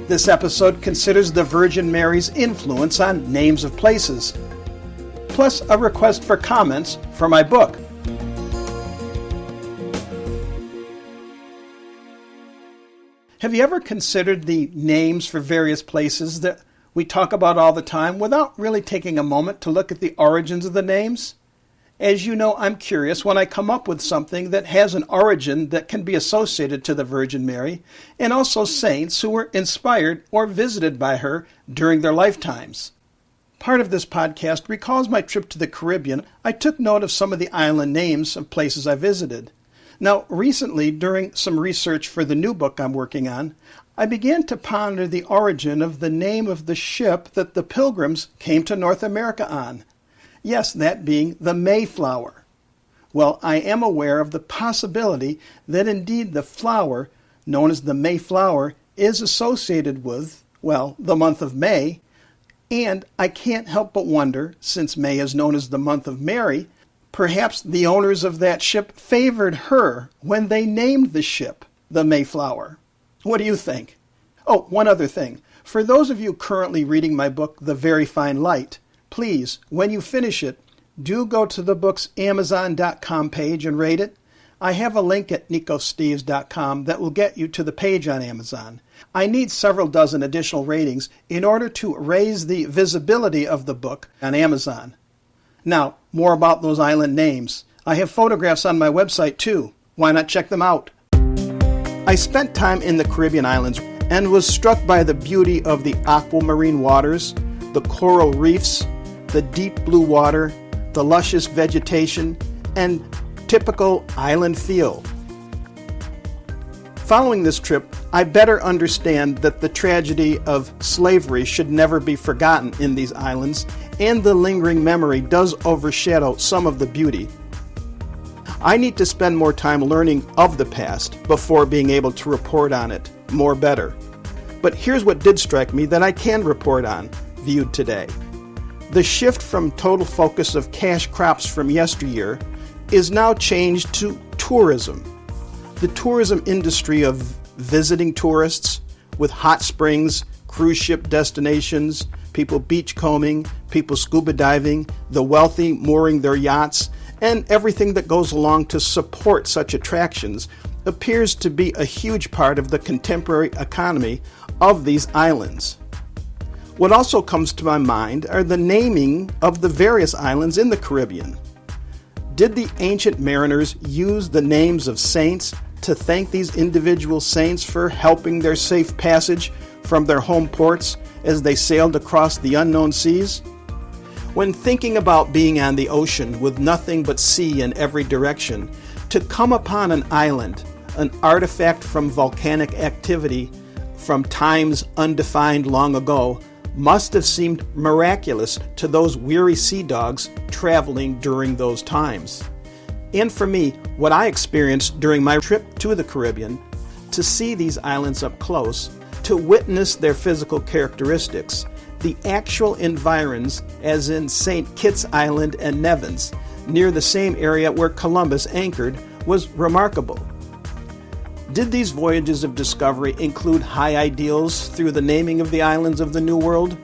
This episode considers the Virgin Mary's influence on names of places, plus a request for comments for my book. Have you ever considered the names for various places that we talk about all the time without really taking a moment to look at the origins of the names? As you know, I'm curious when I come up with something that has an origin that can be associated to the Virgin Mary, and also saints who were inspired or visited by her during their lifetimes. Part of this podcast recalls my trip to the Caribbean. I took note of some of the island names of places I visited. Now, recently, during some research for the new book I'm working on, I began to ponder the origin of the name of the ship that the Pilgrims came to North America on. Yes, that being the Mayflower. Well, I am aware of the possibility that indeed the flower, known as the Mayflower, is associated with, well, the month of May, and I can't help but wonder, since May is known as the month of Mary, perhaps the owners of that ship favored her when they named the ship the Mayflower. What do you think? Oh, one other thing. For those of you currently reading my book, The Very Fine Light, please, when you finish it, do go to the book's Amazon.com page and rate it. I have a link at nicosteves.com that will get you to the page on Amazon. I need several dozen additional ratings in order to raise the visibility of the book on Amazon. Now, more about those island names. I have photographs on my website too. Why not check them out? I spent time in the Caribbean islands and was struck by the beauty of the aquamarine waters, the coral reefs, the deep blue water, the luscious vegetation, and typical island feel. Following this trip, I better understand that the tragedy of slavery should never be forgotten in these islands, and the lingering memory does overshadow some of the beauty. I need to spend more time learning of the past before being able to report on it more better. But here's what did strike me that I can report on, viewed today. The shift from total focus of cash crops from yesteryear is now changed to tourism. The tourism industry of visiting tourists with hot springs, cruise ship destinations, people beachcombing, people scuba diving, the wealthy mooring their yachts, and everything that goes along to support such attractions appears to be a huge part of the contemporary economy of these islands. What also comes to my mind are the naming of the various islands in the Caribbean. Did the ancient mariners use the names of saints to thank these individual saints for helping their safe passage from their home ports as they sailed across the unknown seas? When thinking about being on the ocean with nothing but sea in every direction, to come upon an island, an artifact from volcanic activity from times undefined long ago, must have seemed miraculous to those weary sea dogs traveling during those times. And for me, what I experienced during my trip to the Caribbean, to see these islands up close, to witness their physical characteristics, the actual environs, as in St. Kitts Island and Nevins, near the same area where Columbus anchored, was remarkable. Did these voyages of discovery include high ideals through the naming of the islands of the New World?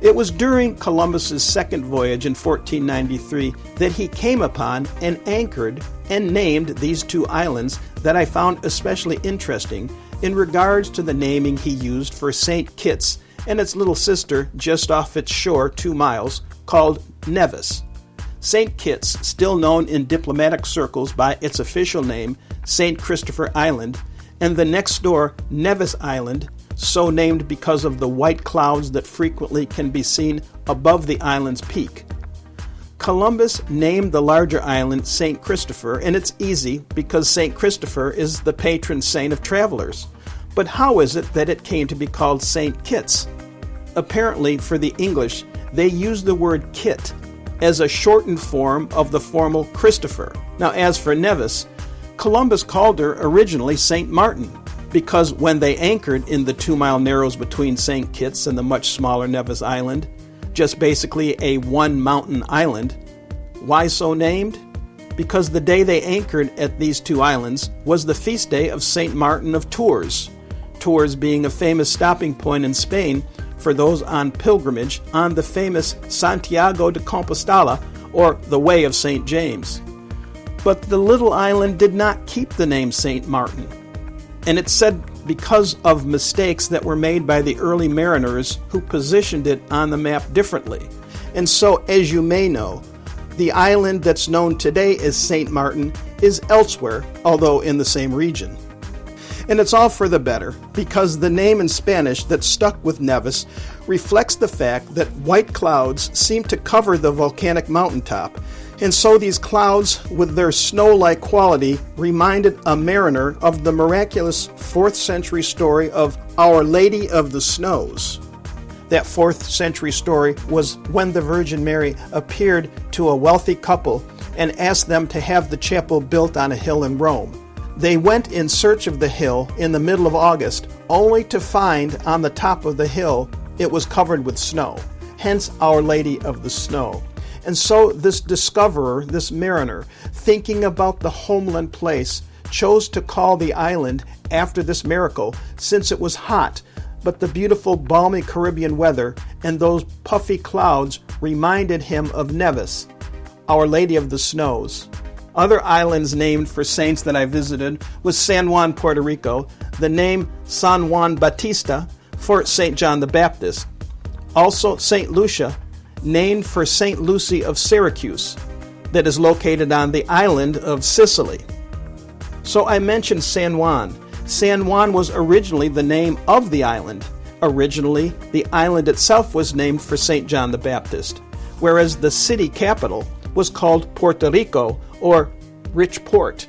It was during Columbus's second voyage in 1493 that he came upon and anchored and named these two islands that I found especially interesting in regards to the naming he used for St. Kitts and its little sister just off its shore 2 miles, called Nevis. St. Kitts, still known in diplomatic circles by its official name, St. Christopher Island, and the next door Nevis Island, so named because of the white clouds that frequently can be seen above the island's peak. Columbus named the larger island St. Christopher, and it's easy because St. Christopher is the patron saint of travelers. But how is it that it came to be called St. Kitts? Apparently, for the English, they used the word Kit as a shortened form of the formal Christopher. Now, as for Nevis, Columbus called her originally St. Martin, because when they anchored in the 2-mile narrows between St. Kitts and the much smaller Nevis Island, just basically a one-mountain island, why so named? Because the day they anchored at these two islands was the feast day of St. Martin of Tours, towards being a famous stopping point in Spain for those on pilgrimage on the famous Santiago de Compostela, or the Way of St. James. But the little island did not keep the name St. Martin, and it's said because of mistakes that were made by the early mariners who positioned it on the map differently. And so, as you may know, the island that's known today as St. Martin is elsewhere, although in the same region. And it's all for the better, because the name in Spanish that stuck with Nevis reflects the fact that white clouds seem to cover the volcanic mountaintop, and so these clouds, with their snow-like quality, reminded a mariner of the miraculous 4th century story of Our Lady of the Snows. That 4th century story was when the Virgin Mary appeared to a wealthy couple and asked them to have the chapel built on a hill in Rome. They went in search of the hill in the middle of August, only to find on the top of the hill it was covered with snow, hence Our Lady of the Snow. And so this discoverer, this mariner, thinking about the homeland place, chose to call the island after this miracle, since it was hot, but the beautiful balmy Caribbean weather and those puffy clouds reminded him of Nevis, Our Lady of the Snows. Other islands named for saints that I visited was San Juan, Puerto Rico, the name San Juan Bautista for St. John the Baptist. Also St. Lucia, named for St. Lucy of Syracuse, that is located on the island of Sicily. So I mentioned San Juan. San Juan was originally the name of the island. Originally, the island itself was named for St. John the Baptist, whereas the city capital was called Puerto Rico, or Rich Port.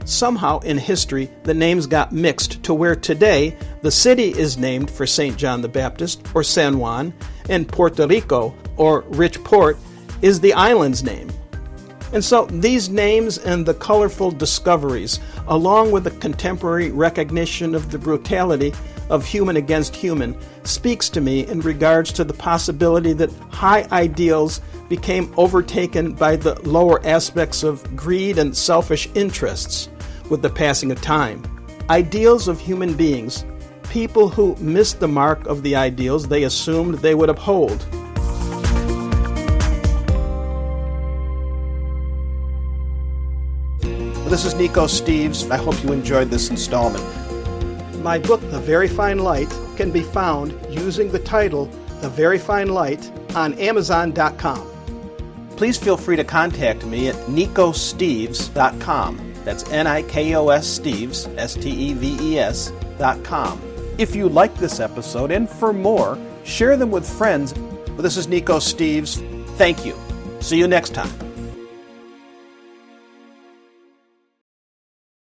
Somehow in history, the names got mixed to where today the city is named for St. John the Baptist, or San Juan, and Puerto Rico, or Rich Port, is the island's name. And so these names and the colorful discoveries, along with the contemporary recognition of the brutality of human against human, speaks to me in regards to the possibility that high ideals became overtaken by the lower aspects of greed and selfish interests with the passing of time. Ideals of human beings, people who missed the mark of the ideals they assumed they would uphold. This is Nico Steves. I hope you enjoyed this installment. My book, The Very Fine Light, can be found using the title The Very Fine Light on Amazon.com. Please feel free to contact me at nicosteves.com. That's Nikos Steves, Steves.com. If you like this episode, and for more, share them with friends. This is Nico Steves. Thank you. See you next time.